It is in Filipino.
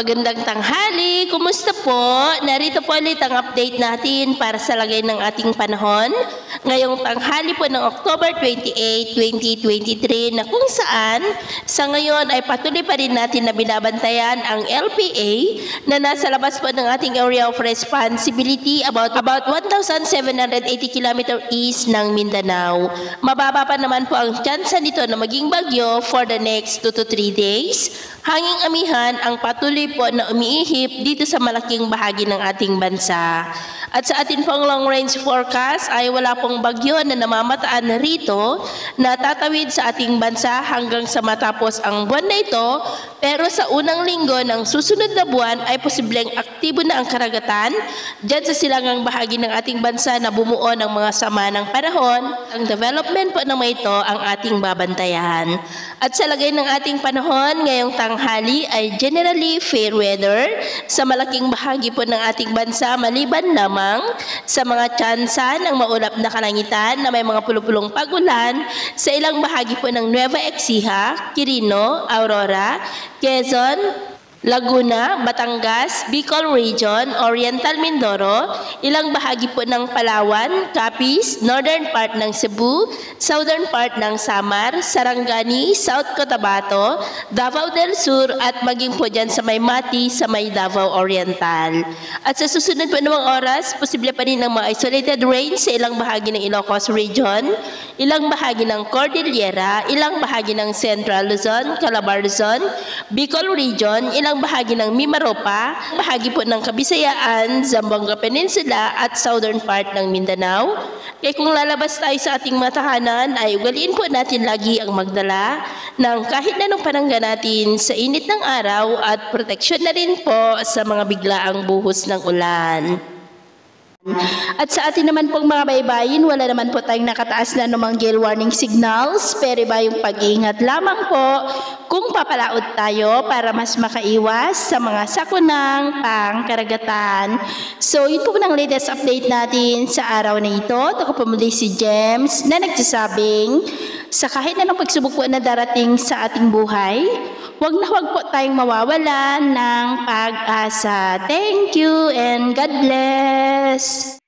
Magandang tanghali, kumusta po? Narito po ulit ang update natin para sa lagay ng ating panahon. Ngayong tanghali po ng October 28, 2023 na kung saan sa ngayon ay patuloy pa rin natin na binabantayan ang LPA na nasa labas po ng ating area of responsibility about 1,780 km east ng Mindanao. Mababa pa naman po ang tsansa nito na maging bagyo for the next 2 to 3 days. Hanging amihan ang patuloy po na umiihip dito sa malaking bahagi ng ating bansa. At sa atin pong long range forecast ay wala pong bagyo na namamataan rito na tatawid sa ating bansa hanggang sa matapos ang buwan na ito. Pero sa unang linggo ng susunod na buwan ay posibleng aktibo na ang karagatan dyan sa silangang bahagi ng ating bansa na bumuo ng mga sama ng panahon. Ang development po ng mga ito ang ating babantayan. At sa lagay ng ating panahon ngayong tanghali ay generally fair weather sa malaking bahagi po ng ating bansa maliban lamang sa mga tsansa ng maulap na kalangitan na may mga pulupulong pag-ulan sa ilang bahagi po ng Nueva Ecija, Quirino, Aurora, Quezon, Laguna, Batangas, Bicol Region, Oriental Mindoro, ilang bahagi po ng Palawan, Capiz, northern part ng Cebu, southern part ng Samar, Sarangani, South Cotabato, Davao del Sur at maging po dyan sa may Mati sa may Davao Oriental. At sa susunod po namang oras, posible pa rin ang mga isolated rain sa ilang bahagi ng Ilocos Region, ilang bahagi ng Cordillera, ilang bahagi ng Central Luzon, Calabar Luzon, Bicol Region, ilang bahagi ng Mimaropa, bahagi po ng Kabisayaan, Zamboanga Peninsula at southern part ng Mindanao. Kaya kung lalabas tayo sa ating matahanan ay ugaliin po natin lagi ang magdala ng kahit anong panangga natin sa init ng araw at proteksyon na rin po sa mga biglaang buhos ng ulan. At sa atin naman pong mga baybayin, wala naman po tayong nakataas na anumang gale warning signals, pero ba yung pag-iingat lamang po kung papalaot tayo para mas makaiwas sa mga sakunang pangkaragatan. So yun po ng latest update natin sa araw na ito. Ako po muli si James na nagsasabing sa kahit anong pagsubok po na darating sa ating buhay, huwag po tayong mawawalan ng pag-asa. Thank you and God bless!